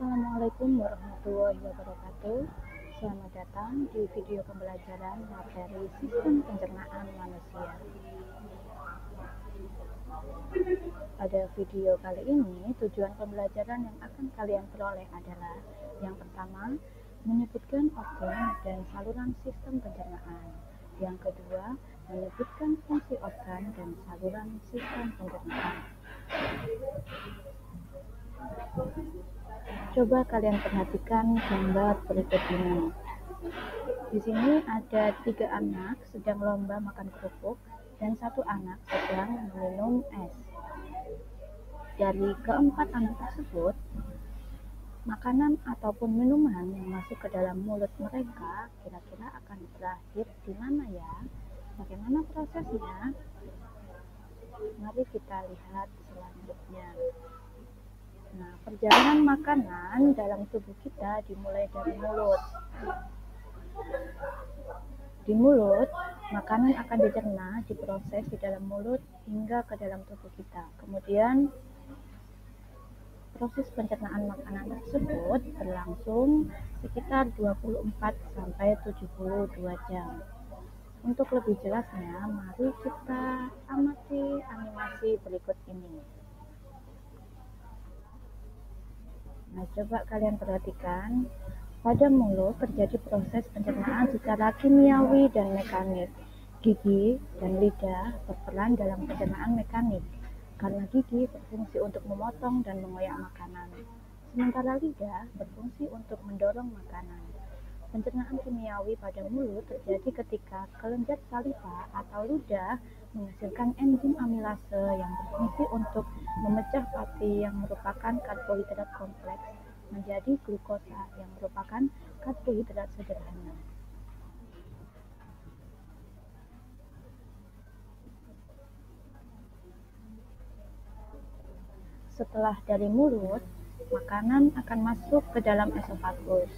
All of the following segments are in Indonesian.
Assalamualaikum warahmatullahi wabarakatuh. Selamat datang di video pembelajaran materi sistem pencernaan manusia. Pada video kali ini, tujuan pembelajaran yang akan kalian peroleh adalah yang pertama, menyebutkan organ dan saluran sistem pencernaan. Yang kedua, menyebutkan fungsi organ dan saluran sistem pencernaan. Coba kalian perhatikan gambar berikut ini. Di sini ada 3 anak sedang lomba makan kerupuk dan 1 anak sedang minum es. Dari keempat anak tersebut, makanan ataupun minuman yang masuk ke dalam mulut mereka kira-kira akan berakhir di mana ya? Bagaimana prosesnya? Mari kita lihat selanjutnya. Nah, perjalanan makanan dalam tubuh kita dimulai dari mulut. Di mulut, makanan akan dicerna, diproses di dalam mulut hingga ke dalam tubuh kita. Kemudian, proses pencernaan makanan tersebut berlangsung sekitar 24-72 jam. Untuk lebih jelasnya, mari kita amati animasi berikut ini. Nah, coba kalian perhatikan, pada mulut terjadi proses pencernaan secara kimiawi dan mekanik. Gigi dan lidah berperan dalam pencernaan mekanik, karena gigi berfungsi untuk memotong dan mengoyak makanan, sementara lidah berfungsi untuk mendorong makanan. Pencernaan kimiawi pada mulut terjadi ketika kelenjar saliva atau ludah menghasilkan enzim amilase yang berfungsi untuk memecah pati yang merupakan karbohidrat kompleks menjadi glukosa yang merupakan karbohidrat sederhana. Setelah dari mulut, makanan akan masuk ke dalam esofagus.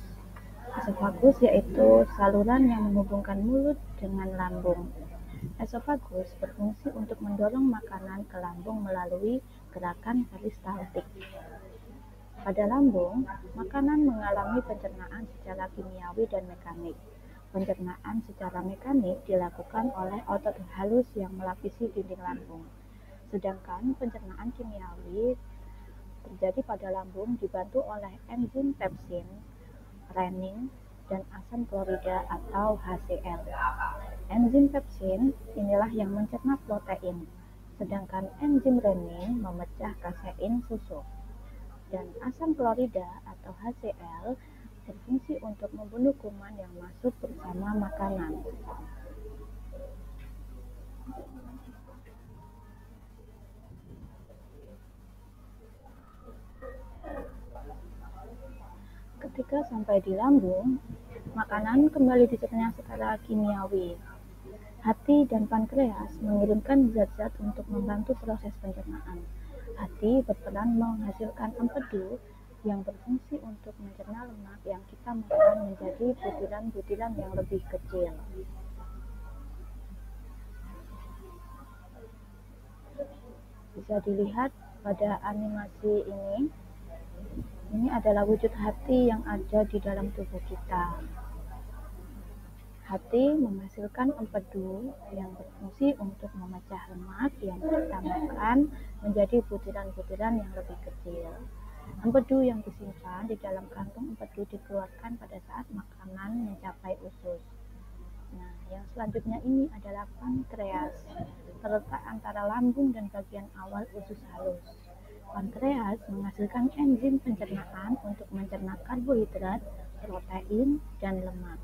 Esofagus yaitu saluran yang menghubungkan mulut dengan lambung. Esofagus berfungsi untuk mendorong makanan ke lambung melalui gerakan peristaltik. Pada lambung, makanan mengalami pencernaan secara kimiawi dan mekanik. Pencernaan secara mekanik dilakukan oleh otot halus yang melapisi dinding lambung. Sedangkan pencernaan kimiawi terjadi pada lambung dibantu oleh enzim pepsin, renin, dan asam klorida atau HCl. Enzim pepsin inilah yang mencerna protein, sedangkan enzim renin memecah kasein susu. Dan asam klorida atau HCl berfungsi untuk membunuh kuman yang masuk bersama makanan. Ketika sampai di lambung, makanan kembali dicerna secara kimiawi. Hati dan pankreas mengirimkan zat-zat untuk membantu proses pencernaan. Hati berperan menghasilkan empedu yang berfungsi untuk mencerna lemak yang kita makan menjadi butiran-butiran yang lebih kecil. Bisa dilihat pada animasi ini. Ini adalah wujud hati yang ada di dalam tubuh kita. Hati menghasilkan empedu yang berfungsi untuk memecah lemak yang kita makan menjadi butiran-butiran yang lebih kecil. Empedu yang disimpan di dalam kantung empedu dikeluarkan pada saat makanan mencapai usus. Nah, yang selanjutnya ini adalah pankreas, terletak antara lambung dan bagian awal usus halus. Pankreas menghasilkan enzim pencernaan untuk mencerna karbohidrat, protein, dan lemak.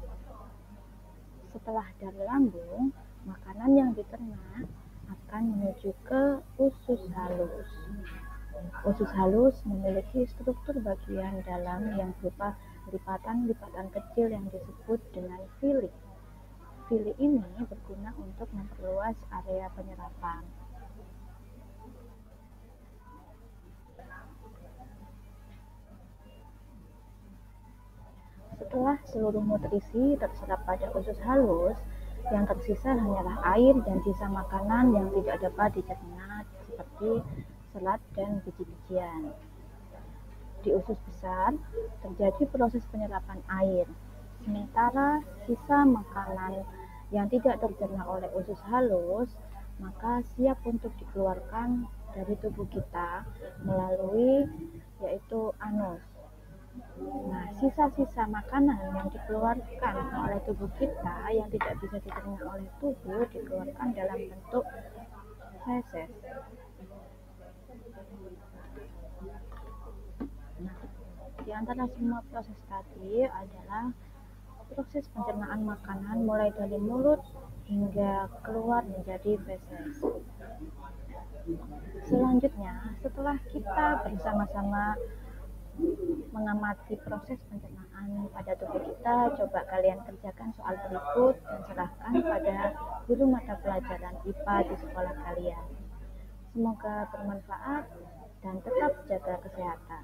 Setelah dari lambung, makanan yang dicerna akan menuju ke usus halus. Usus halus memiliki struktur bagian dalam yang berupa lipatan-lipatan kecil yang disebut dengan villi. Villi ini berguna untuk memperluas area penyerapan. Setelah seluruh nutrisi terserap pada usus halus, yang tersisa hanyalah air dan sisa makanan yang tidak dapat dicerna seperti serat dan biji-bijian. di usus besar terjadi proses penyerapan air, sementara sisa makanan yang tidak tercerna oleh usus halus maka siap untuk dikeluarkan dari tubuh kita melalui yaitu anus. Nah, sisa-sisa makanan yang dikeluarkan oleh tubuh kita yang tidak bisa dicerna oleh tubuh dikeluarkan dalam bentuk feses. Nah, di antara semua proses tadi adalah proses pencernaan makanan mulai dari mulut hingga keluar menjadi feses. Selanjutnya, setelah kita bersama-sama mengamati proses pencernaan pada tubuh kita, coba kalian kerjakan soal berikut dan serahkan pada guru mata pelajaran IPA di sekolah kalian. Semoga bermanfaat dan tetap jaga kesehatan.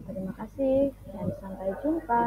Terima kasih dan sampai jumpa.